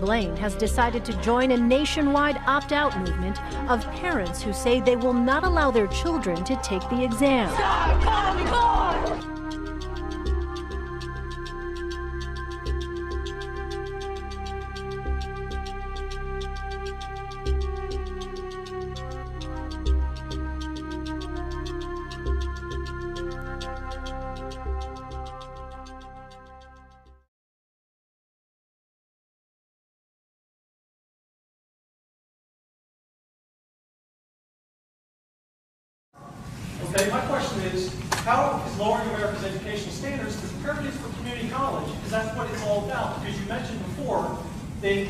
Blaine has decided to join a nationwide opt-out movement of parents who say they will not allow their children to take the exam. Stop Common Core! Okay, my question is, how is lowering America's education standards to prepare kids for community college? Because that's what it's all about. Because you mentioned before that,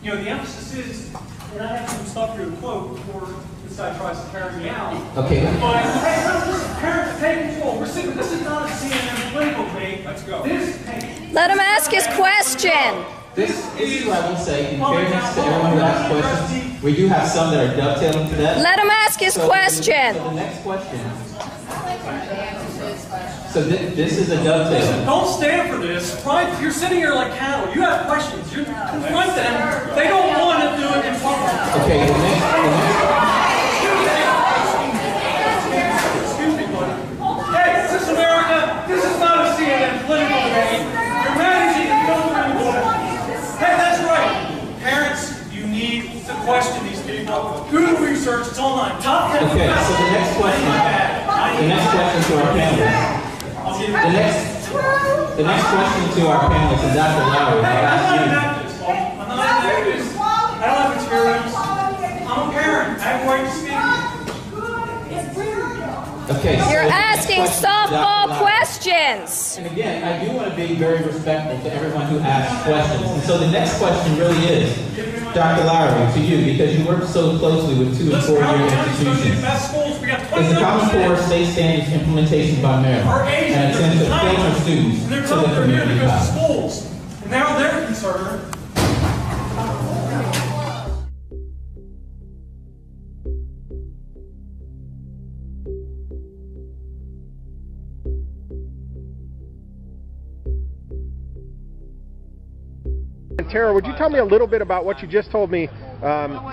the emphasis is, and I have some stuff here to quote before this guy tries to carry me out. Okay. But hey, listen, parents, take control. This is not a CNN political debate. Let's go. Let him ask his question. This is what I will say, in fairness to everyone who asked questions, we do have some that are dovetailing to that. Let him ask his question. So the next question. So this is a dovetail. Don't stand for this. You're sitting here like cattle. You have questions. You confront them. They don't want to do it in public. Okay, the next Excuse me, buddy. Hey, this is America. This is not a CNN political debate. You're managing. You don't do anything. Hey, that's right. Parents, you need to question these people. Do the research. It's online. Top 10. Okay, so the next question. The next question to our panelists. The next question to our panelists is Dr. Lowry. I'm not an activist. I'm not an activist. I don't have experience. I'm a parent. I have a right to speak. Okay, so You're asking softball Dr. questions. And again, I do want to be very respectful to everyone who asks questions. And so the next question really is, Dr. Lowry, to you, because you work so closely with 2- and 4-year institutions. Is the Common Core state standards implementation by Maryland an attempt to filter students to the community college? And now they're concerned. Tara, would you tell me a little bit about what you just told me,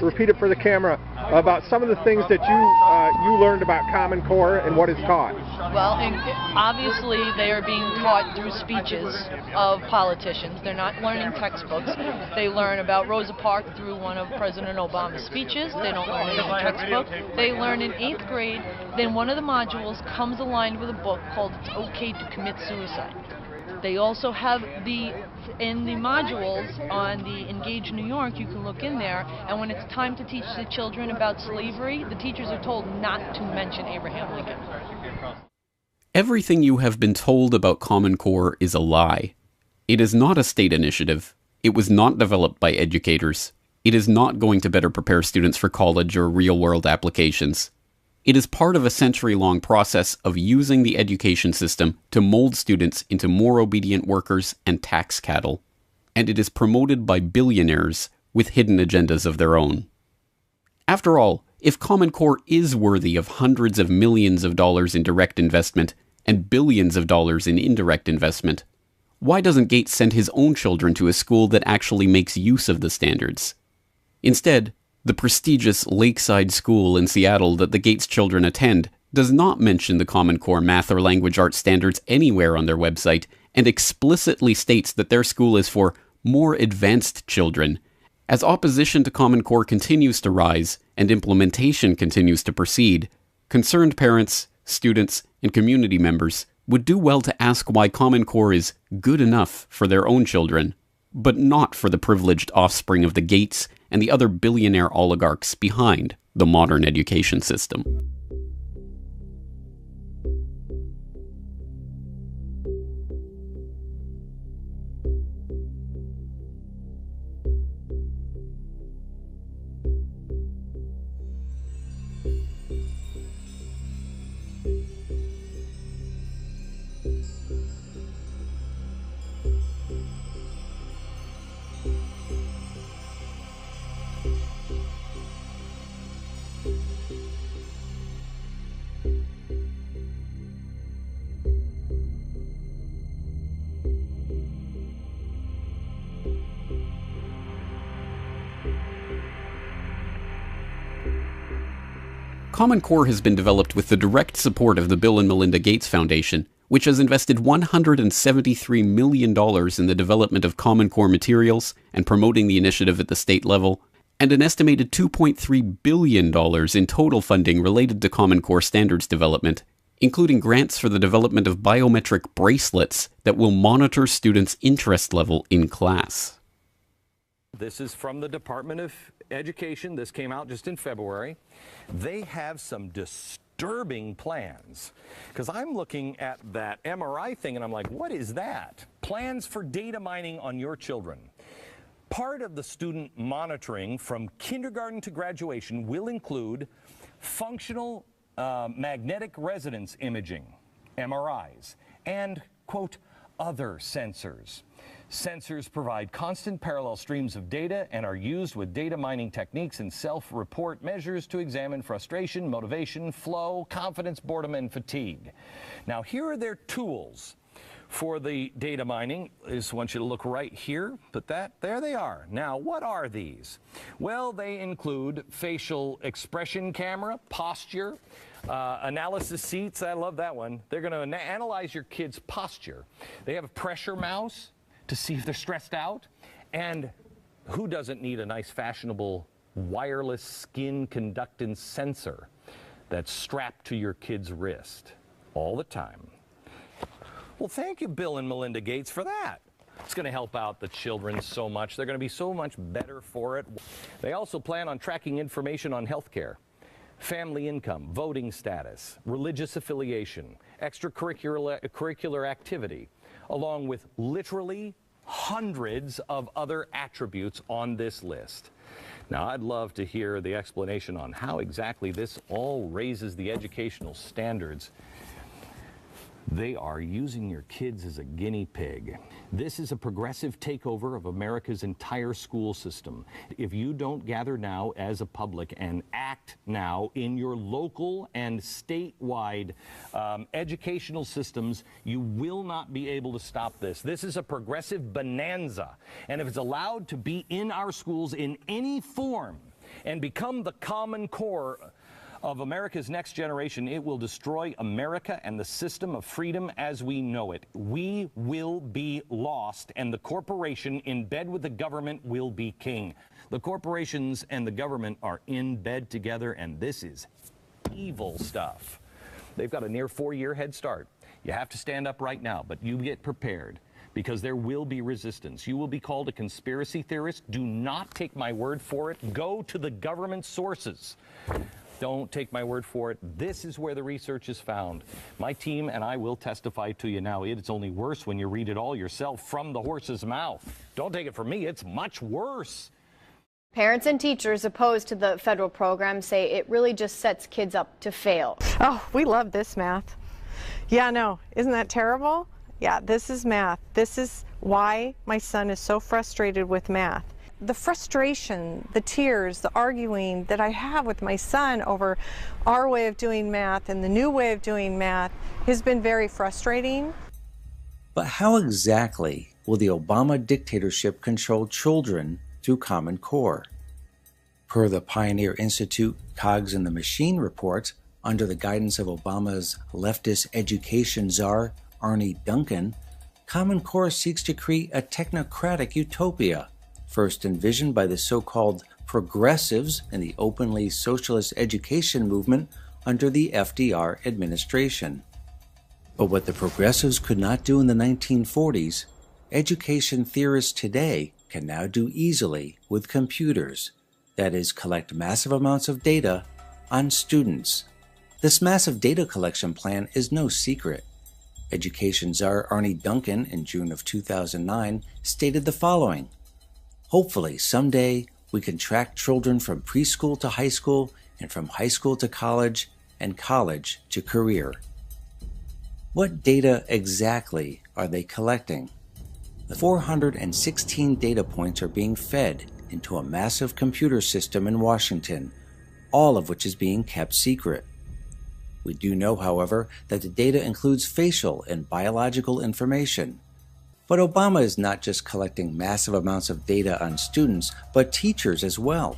repeat it for the camera, about some of the things that you learned about Common Core and what is taught? Well, obviously they are being taught through speeches of politicians. They're not learning textbooks. They learn about Rosa Parks through one of President Obama's speeches. They don't learn it in a textbook. They learn in 8th grade. Then one of the modules comes aligned with a book called It's Okay to Commit Suicide. They also have in the modules on the Engage New York, you can look in there, and when it's time to teach the children about slavery, the teachers are told not to mention Abraham Lincoln. Everything you have been told about Common Core is a lie. It is not a state initiative. It was not developed by educators. It is not going to better prepare students for college or real-world applications. It is part of a century-long process of using the education system to mold students into more obedient workers and tax cattle. And it is promoted by billionaires with hidden agendas of their own. After all, if Common Core is worthy of hundreds of millions of dollars in direct investment and billions of dollars in indirect investment, why doesn't Gates send his own children to a school that actually makes use of the standards? Instead, the prestigious Lakeside School in Seattle that the Gates children attend does not mention the Common Core math or language arts standards anywhere on their website and explicitly states that their school is for more advanced children. As opposition to Common Core continues to rise and implementation continues to proceed, concerned parents, students, and community members would do well to ask why Common Core is good enough for their own children, but not for the privileged offspring of the Gates and the other billionaire oligarchs behind the modern education system. Common Core has been developed with the direct support of the Bill and Melinda Gates Foundation, which has invested $173 million in the development of Common Core materials and promoting the initiative at the state level, and an estimated $2.3 billion in total funding related to Common Core standards development, including grants for the development of biometric bracelets that will monitor students' interest level in class. This is from the Department of Education. This came out just in February. They have some disturbing plans, because I'm looking at that MRI thing and I'm like, what is that? Plans for data mining on your children. Part of the student monitoring from kindergarten to graduation will include functional magnetic resonance imaging, MRIs, and, quote, other sensors. Sensors provide constant parallel streams of data and are used with data mining techniques and self-report measures to examine frustration, motivation, flow, confidence, boredom, and fatigue. Now, here are their tools for the data mining. I just want you to look right here, but there they are. Now, what are these? Well, they include facial expression camera, posture, analysis seats. I love that one. They're going to analyze your kid's posture. They have a pressure mouse to see if they're stressed out. And who doesn't need a nice fashionable wireless skin conductance sensor that's strapped to your kid's wrist all the time? Well, thank you, Bill and Melinda Gates, for that. It's going to help out the children so much. They're going to be so much better for it. They also plan on tracking information on healthcare, family income, voting status, religious affiliation, extracurricular activity, along with literally hundreds of other attributes on this list. Now, I'd love to hear the explanation on how exactly this all raises the educational standards. They are using your kids as a guinea pig. This is a progressive takeover of America's entire school system. If you don't gather now as a public and act now in your local and statewide educational systems, you will not be able to stop this. This is a progressive bonanza. And if it's allowed to be in our schools in any form and become the Common Core of America's next generation, it will destroy America and the system of freedom as we know it. We will be lost, and the corporation in bed with the government will be king. The corporations and the government are in bed together, and this is evil stuff. They've got a near 4-year head start. You have to stand up right now, but you get prepared, because there will be resistance. You will be called a conspiracy theorist. Do not take my word for it. Go to the government sources. Don't take my word for it. This is where the research is found. My team and I will testify to you now. It's only worse when you read it all yourself from the horse's mouth. Don't take it from me. It's much worse. Parents and teachers opposed to the federal program say it really just sets kids up to fail. Oh, we love this math. Yeah, no, isn't that terrible? Yeah, this is math. This is why my son is so frustrated with math. The frustration, the tears, the arguing that I have with my son over our way of doing math and the new way of doing math has been very frustrating. But how exactly will the Obama dictatorship control children through Common Core? Per the Pioneer Institute Cogs in the Machine report, under the guidance of Obama's leftist education czar, Arne Duncan, Common Core seeks to create a technocratic utopia, first envisioned by the so-called progressives in the openly socialist education movement under the FDR administration. But what the progressives could not do in the 1940s, education theorists today can now do easily with computers, that is, collect massive amounts of data on students. This massive data collection plan is no secret. Education czar Arne Duncan, in June of 2009, stated the following: "Hopefully, someday, we can track children from preschool to high school and from high school to college and college to career." What data exactly are they collecting? The 416 data points are being fed into a massive computer system in Washington, all of which is being kept secret. We do know, however, that the data includes facial and biological information. But Obama is not just collecting massive amounts of data on students, but teachers as well.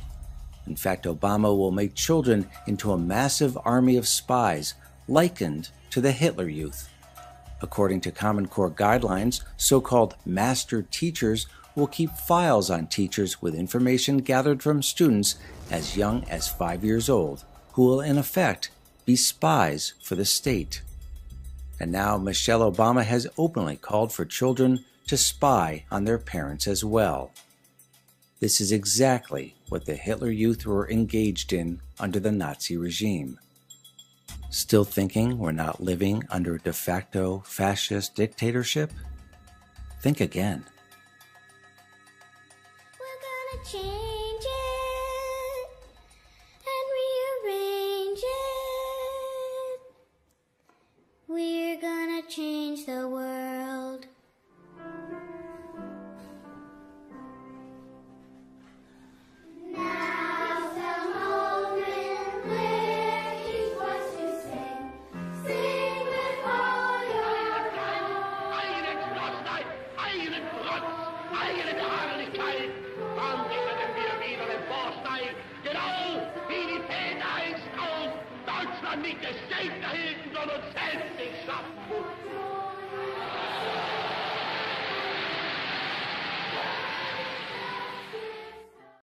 In fact, Obama will make children into a massive army of spies, likened to the Hitler Youth. According to Common Core guidelines, so-called master teachers will keep files on teachers with information gathered from students as young as 5 years old, who will in effect be spies for the state. And now Michelle Obama has openly called for children to spy on their parents as well. This is exactly what the Hitler Youth were engaged in under the Nazi regime. Still thinking we're not living under a de facto fascist dictatorship? Think again. We're gonna change it and rearrange it. We're gonna change the world. Now's the moment where he's wants to sing. Sing with all your heart. Einen Trotz, eine Beharrlichkeit, dann werden wir wieder emporsteigen, genau wie die Väter einst auch Deutschland nicht des States erhielten, sondern selbst sich schaffen.